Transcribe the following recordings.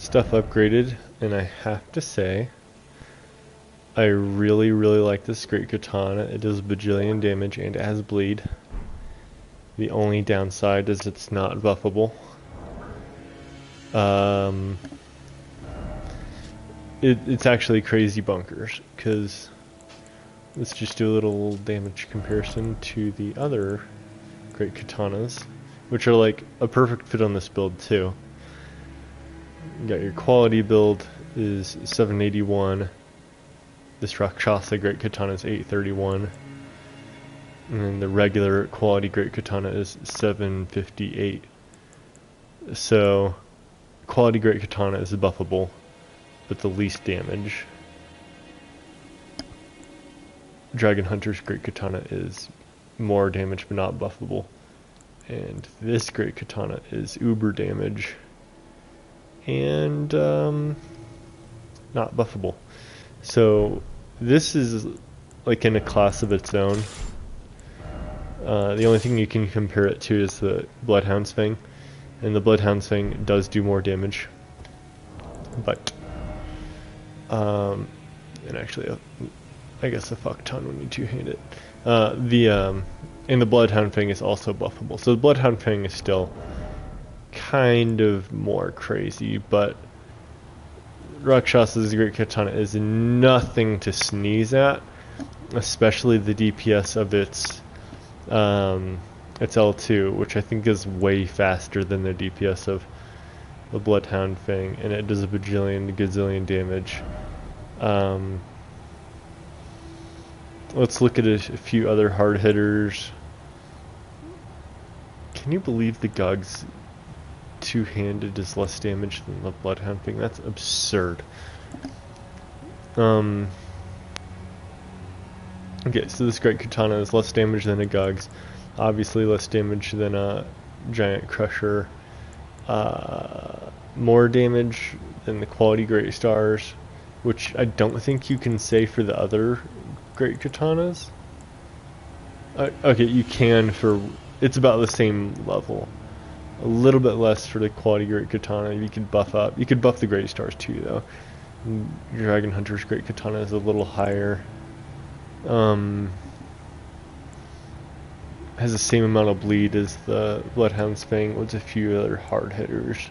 stuff upgraded, and I have to say, I really like this great katana. It does a bajillion damage and it has bleed. The only downside is it's not buffable. It's actually crazy bunkers, because let's just do a little damage comparison to the other great katanas, which are like a perfect fit on this build too. You got your quality build is 781. This Rakshasa Great Katana is 831. And then the regular quality Great Katana is 758. So, quality Great Katana is buffable, but the least damage. Dragon Hunter's Great Katana is more damage, but not buffable. And this Great Katana is uber damage, and not buffable. So, this is like in a class of its own. The only thing you can compare it to is the Bloodhound's Fang, and the Bloodhound's Fang does do more damage, but and actually I guess a fuck ton when you two-hand it. And the Bloodhound Fang is also buffable, so the Bloodhound Fang is still kind of more crazy, but Rakshasa's Great Katana is nothing to sneeze at, especially the DPS of its L2, which I think is way faster than the DPS of the Bloodhound Fang, and it does a gazillion damage. Let's look at a few other hard hitters. Can you believe the Gug's two-handed is less damage than the Bloodhound Fang? That's absurd. Okay, so this Great Katana is less damage than a Gug's, obviously less damage than a Giant Crusher, more damage than the quality Great Stars, which I don't think you can say for the other Great Katanas. Okay, you can for, it's about the same level. A little bit less for the quality Great Katana. You could buff up. You could buff the Great Stars too, though. Dragon Hunter's Great Katana is a little higher. Has the same amount of bleed as the Bloodhound's Fang with a few other hard hitters.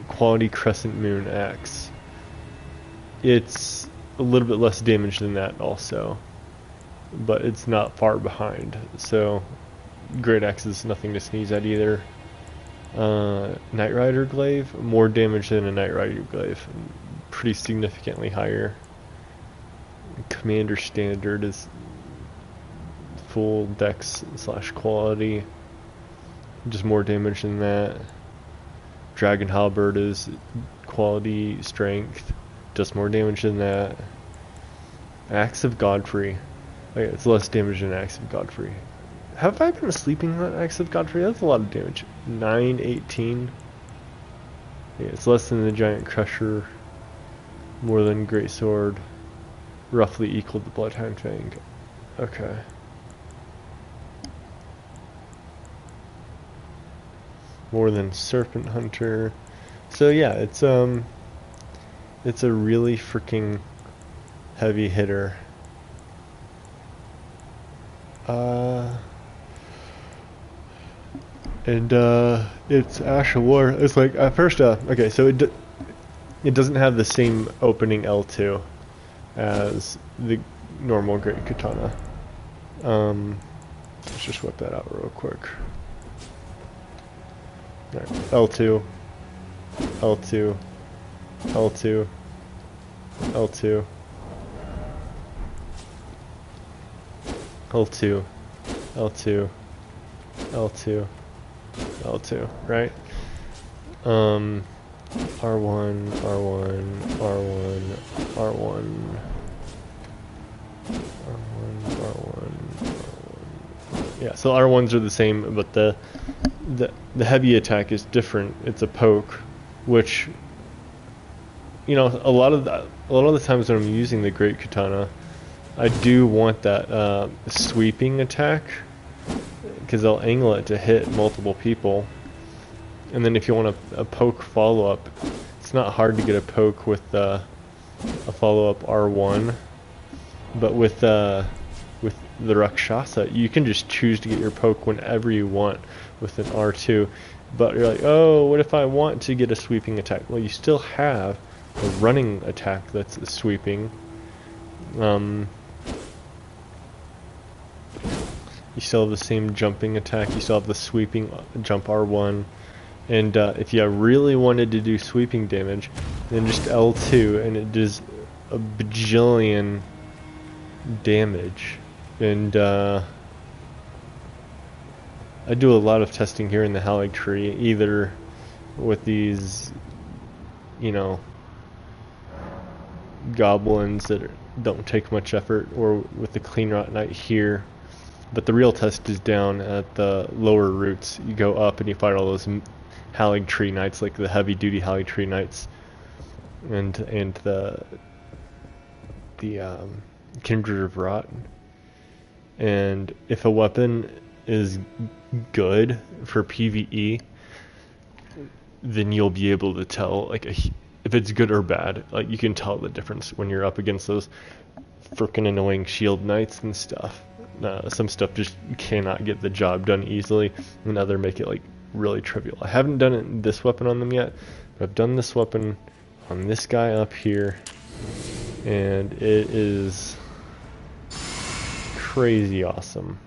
Quality Crescent Moon Axe. It's a little bit less damage than that also, but it's not far behind. So Great Axe is nothing to sneeze at either. Knight Rider Glaive, more damage than a Knight Rider Glaive, pretty significantly higher. Commander Standard is full dex / quality, just more damage than that. Dragon Halberd is quality strength, does more damage than that. Axe of Godfrey, okay, it's less damage than Axe of Godfrey. Have I been sleeping on Axe of Godfrey? That's a lot of damage. 918. Yeah, it's less than the Giant Crusher, more than Greatsword, roughly equal to Bloodhound Fang. Okay. More than Serpent Hunter. So yeah, it's a really freaking heavy hitter. And it's Ash of War. It's like at first, okay, so it doesn't have the same opening L2 as the normal Great Katana. Let's just whip that out real quick. All right, L2, L2, L2, L2, L2, L2, L2, L2, right? R1, R1, R1, R1, R1, R1. Yeah, so R1s are the same, but the heavy attack is different. It's a poke, which, you know, a lot of the times when I'm using the Great Katana, I do want that sweeping attack, because I'll angle it to hit multiple people. And then if you want a poke follow-up, it's not hard to get a poke with a follow-up R1, but with the Rakshasa, you can just choose to get your poke whenever you want with an R2. But you're like, oh, what if I want to get a sweeping attack? Well, you still have a running attack that's a sweeping. You still have the same jumping attack. You still have the sweeping jump R1. And if you really wanted to do sweeping damage, then just L2, and it does a bajillion damage. And I do a lot of testing here in the Halig tree, either with these, you know, goblins that don't take much effort, or with the Clean Rot Knight here. But the real test is down at the lower roots. You go up and you fight all those Halig tree knights, like the heavy duty Halig tree knights, and the Kindred of Rot. And if a weapon is good for PvE, then you'll be able to tell, like, if it's good or bad. Like, you can tell the difference when you're up against those frickin' annoying shield knights and stuff. Some stuff just cannot get the job done easily, and other make it like really trivial. I haven't done this weapon on them yet, but I've done this weapon on this guy up here, and it is crazy awesome.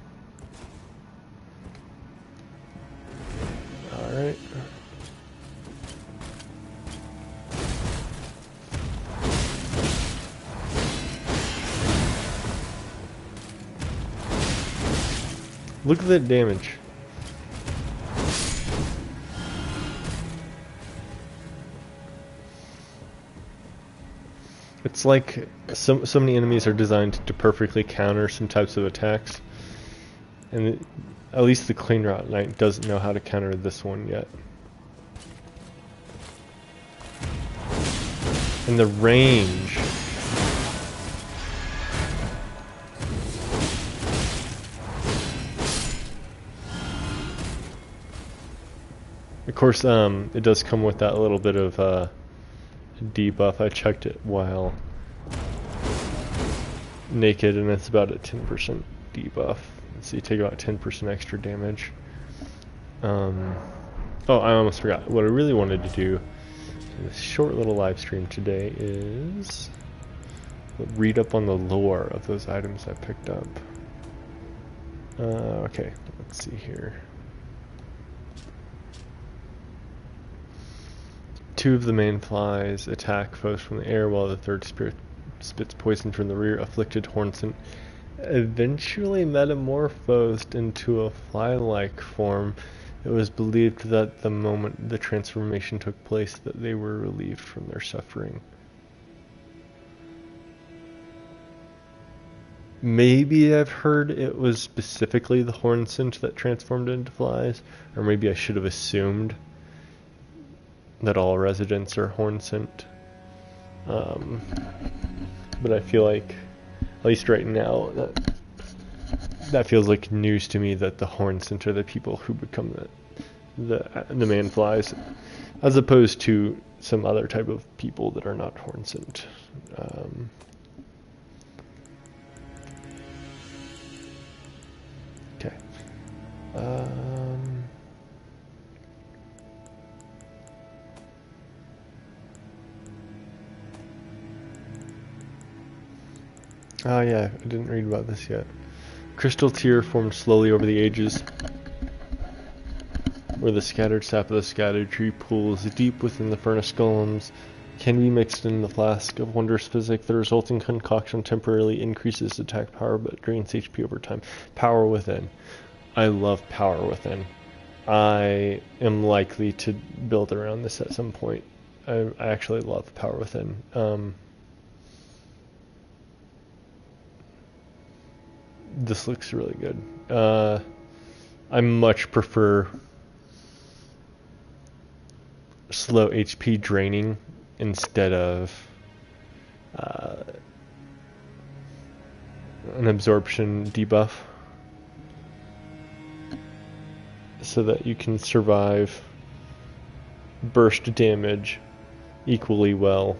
Alright. Look at that damage. It's like so many enemies are designed to perfectly counter some types of attacks, and at least the Clean Rot Knight doesn't know how to counter this one yet. And the range. Of course, it does come with that little bit of debuff. I checked it while naked, and it's about a 10% debuff. So you take about 10% extra damage. Oh, I almost forgot. What I really wanted to do in this short little live stream today is read up on the lore of those items I picked up. Okay, let's see here. 2 of the main flies attack foes from the air, while the third spirit spits poison from the rear. Afflicted Hornsent eventually metamorphosed into a fly-like form. It was believed that the moment the transformation took place, that they were relieved from their suffering. Maybe I've heard it was specifically the Hornsent that transformed into flies, or maybe I should have assumed that all residents are Hornsent. But I feel like, at least right now, that feels like news to me, that the Hornsent are the people who become the man-flies, as opposed to some other type of people that are not Hornsent. Okay. Oh yeah, I didn't read about this yet. Crystal tear formed slowly over the ages, where the scattered sap of the scattered tree pools deep within the furnace golems can be mixed in the flask of wondrous physic. The resulting concoction temporarily increases attack power but drains HP over time. Power within. I love power within. I am likely to build around this at some point. I actually love power within. This looks really good. I much prefer slow HP draining instead of an absorption debuff, so that you can survive burst damage equally well,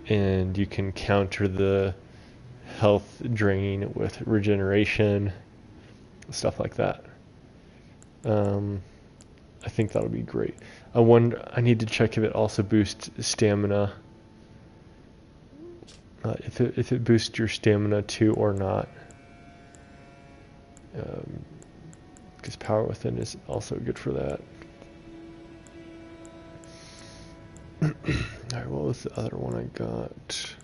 and you can counter the health drain with regeneration, stuff like that. I think that'll be great. I need to check if it also boosts stamina. If it boosts your stamina too or not. Because Power Within is also good for that. Alright, what was the other one I got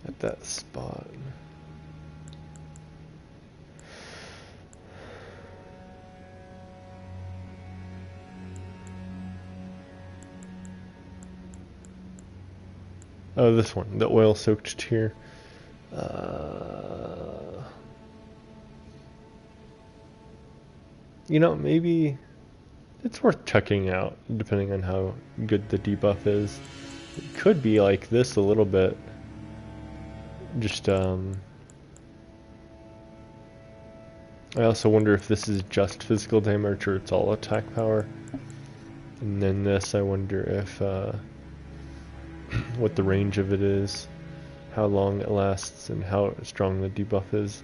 at that spot? Oh, this one, the oil-soaked tear. You know, maybe it's worth checking out, depending on how good the debuff is. It could be like this a little bit. Just, I also wonder if this is just physical damage or it's all attack power. And then this, I wonder if, what the range of it is, how long it lasts, and how strong the debuff is.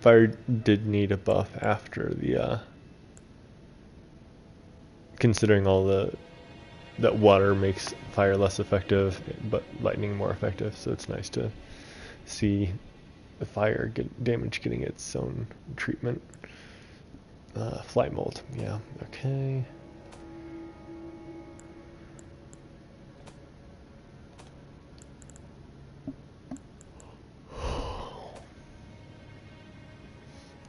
Fire did need a buff after the, considering all that water makes fire less effective, but lightning more effective, so it's nice to see the fire damage getting its own treatment. Flight mold, yeah, okay.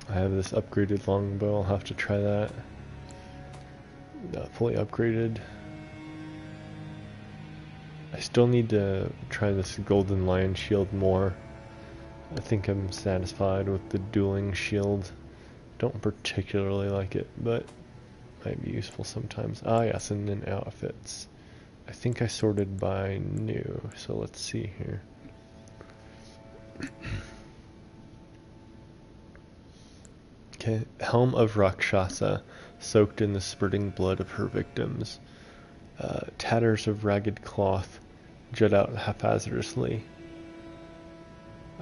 I have this upgraded longbow, I'll have to try that. Fully upgraded. I still need to try this golden lion shield more. I think I'm satisfied with the dueling shield. Don't particularly like it, but might be useful sometimes. Ah yes, and then outfits. I think I sorted by new, so let's see here. Okay, Helm of Rakshasa, soaked in the spurting blood of her victims. Tatters of ragged cloth jut out haphazardly,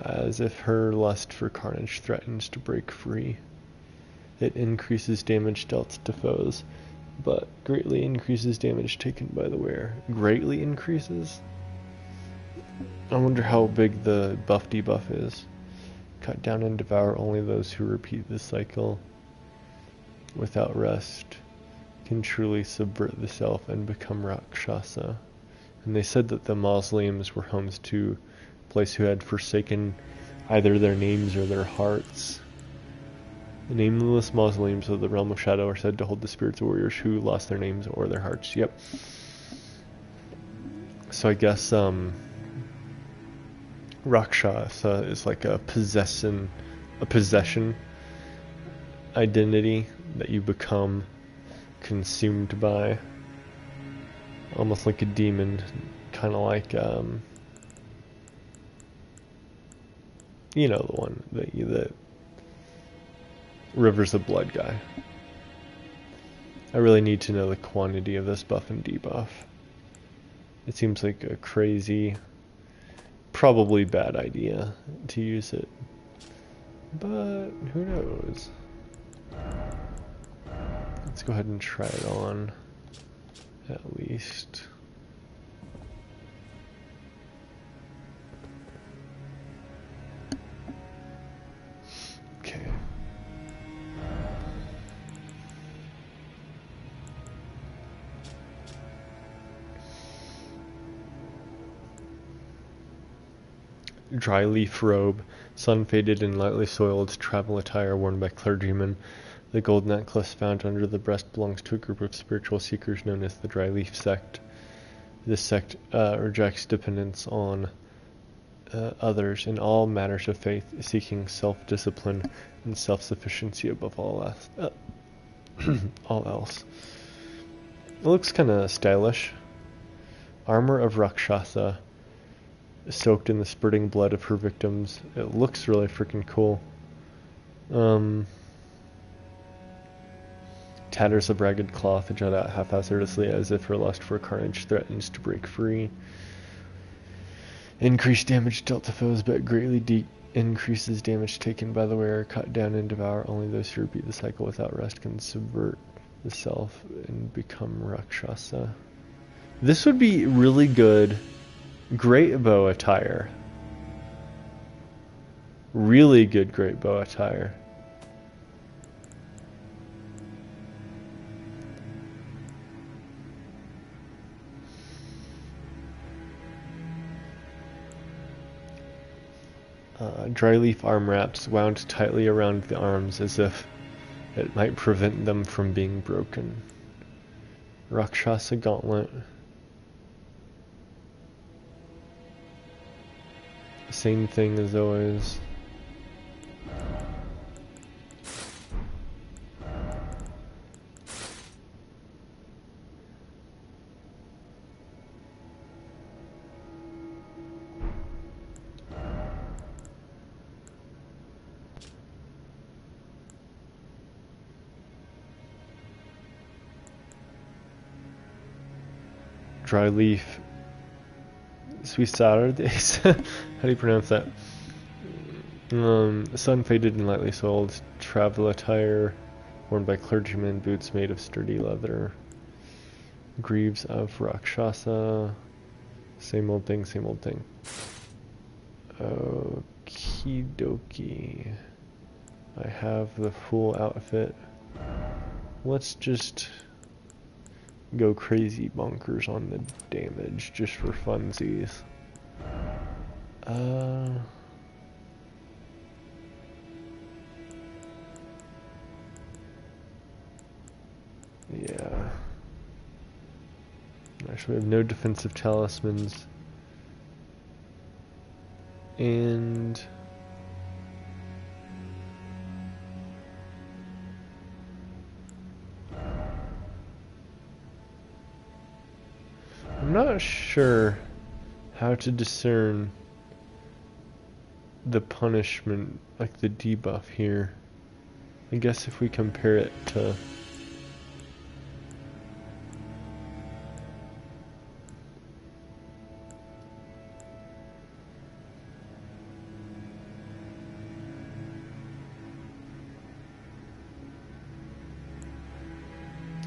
as if her lust for carnage threatens to break free. It increases damage dealt to foes, but greatly increases damage taken by the wearer. Greatly increases? I wonder how big the buff debuff is. Cut down and devour only those who repeat the cycle without rest can truly subvert the self and become Rakshasa. And they said that the mausoleums were homes to a place who had forsaken either their names or their hearts. The nameless mausoleums of the realm of shadow are said to hold the spirits of warriors who lost their names or their hearts. Yep. So I guess Rakshasa is like a possession identity that you become consumed by, almost like a demon, kind of like you know, the one that Rivers of Blood guy. I really need to know the quantity of this buff and debuff. It seems like a crazy, probably bad idea to use it, but who knows. Let's go ahead and try it on, at least. Okay. Dry leaf robe, sun-faded and lightly soiled travel attire worn by clergymen. The gold necklace found under the breast belongs to a group of spiritual seekers known as the Dry Leaf Sect. This sect rejects dependence on others in all matters of faith, seeking self-discipline and self-sufficiency above all else. All else. It looks kind of stylish. Armor of Rakshasa, soaked in the spurting blood of her victims. It looks really freaking cool. Tatters of ragged cloth jut out haphazardly as if her lust for carnage threatens to break free. Increased damage dealt to foes, but greatly increases damage taken by the wearer. Cut down and devour. Only those who repeat the cycle without rest can subvert the self and become Rakshasa. This would be really good. Great bow attire. Really good great bow attire. Dry leaf arm wraps wound tightly around the arms as if it might prevent them from being broken. Rakshasa gauntlet. Same thing as always. Dry leaf. Sweet Saturdays. How do you pronounce that? Sun faded and lightly soiled. Travel attire worn by clergymen. Boots made of sturdy leather. Greaves of Rakshasa. Same old thing, same old thing. Okie dokie. I have the full outfit. Let's just go crazy bonkers on the damage just for funsies. Yeah. Actually, we have no defensive talismans. And I'm not sure how to discern the punishment, like the debuff here. I guess if we compare it to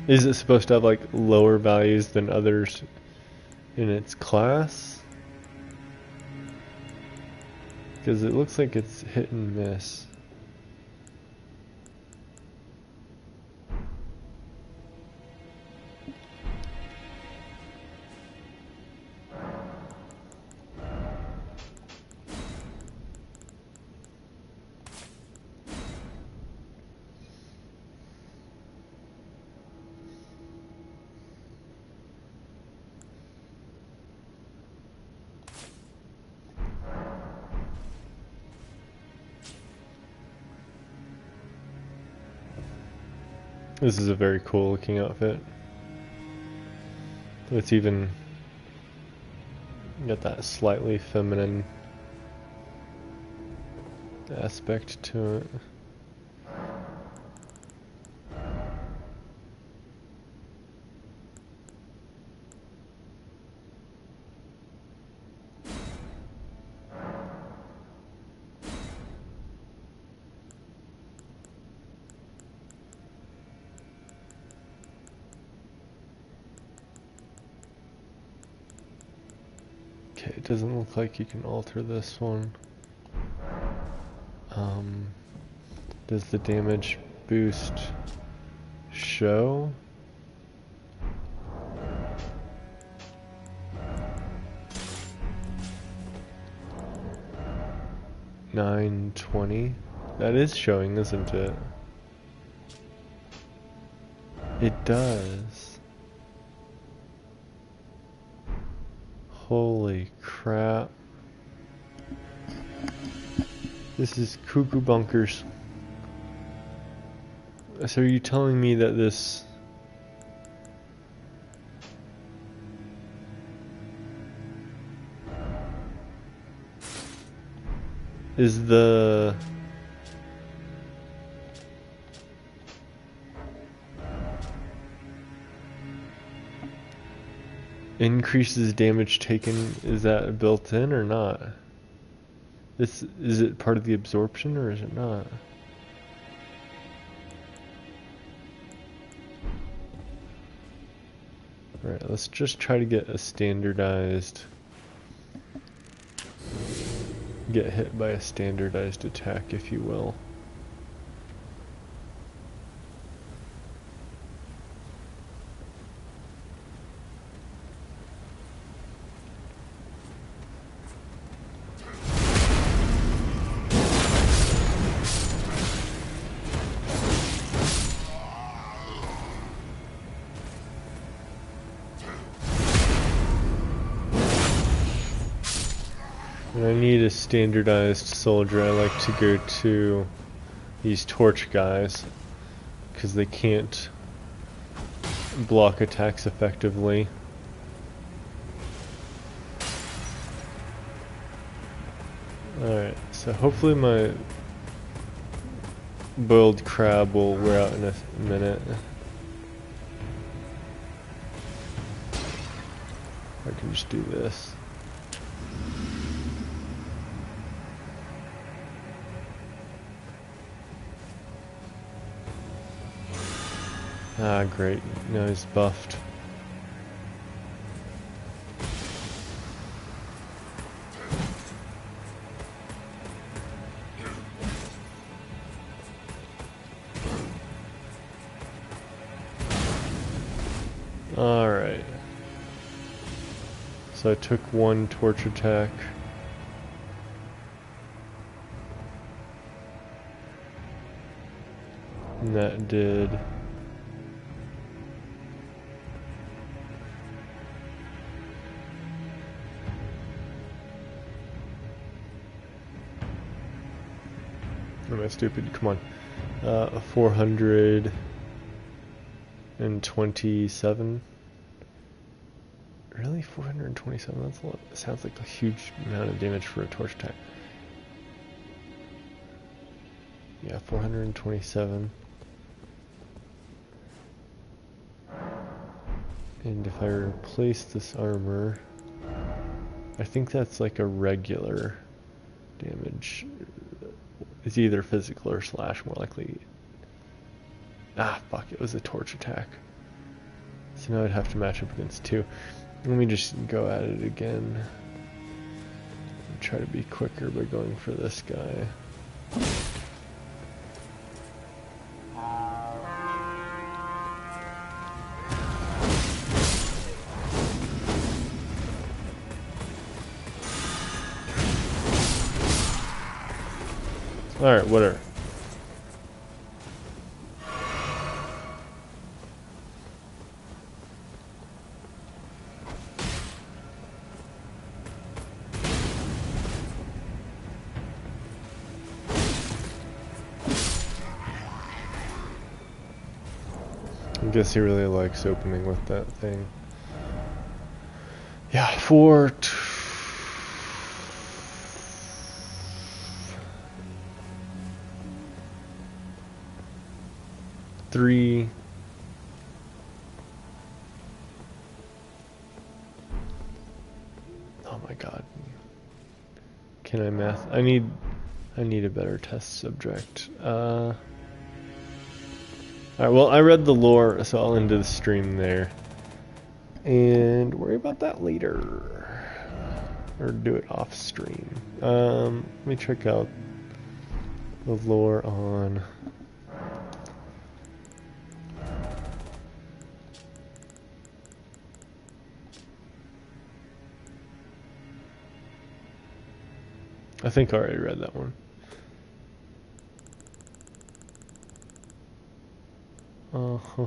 is it supposed to have like lower values than others in its class? Because it looks like it's hit and miss. This is a very cool looking outfit. It's even got that slightly feminine aspect to it. Okay, it doesn't look like you can alter this one. Does the damage boost show? $9.20. That is showing, isn't it? It does. Holy crap. This is cuckoo bunkers. So are you telling me that this is the increases damage taken. Is that built in or not? Is it part of the absorption or is it not? Alright, let's just try to get a standardized... Get hit by a standardized attack, if you will. When I need a standardized soldier, I like to go to these torch guys because they can't block attacks effectively. Alright, so hopefully my boiled crab will wear out in a minute. I can just do this. Ah, great. Now he's buffed. Alright. So I took one torch attack. And that did... Am I stupid? Come on. 427. Really? 427? That's a lot. It sounds like a huge amount of damage for a torch attack. Yeah, 427. And if I replace this armor, I think that's like a regular damage. It's either physical or slash, more likely. Ah, fuck, it was a torch attack. So now I'd have to match up against two. Let me just go at it again. And try to be quicker by going for this guy. Alright, whatever. I guess he really likes opening with that thing. Yeah, 3. Oh my god. Can I math? I need a better test subject. Alright, well, I read the lore, so I'll end the stream there. And worry about that later. Or do it off stream. Let me check out the lore on... I think I already read that one. Uh-huh.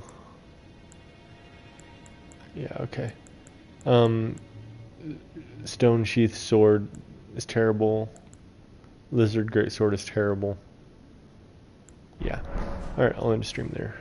Yeah, okay. Stone Sheath Sword is terrible. Lizard Great Sword is terrible. Yeah. Alright, I'll end the stream there.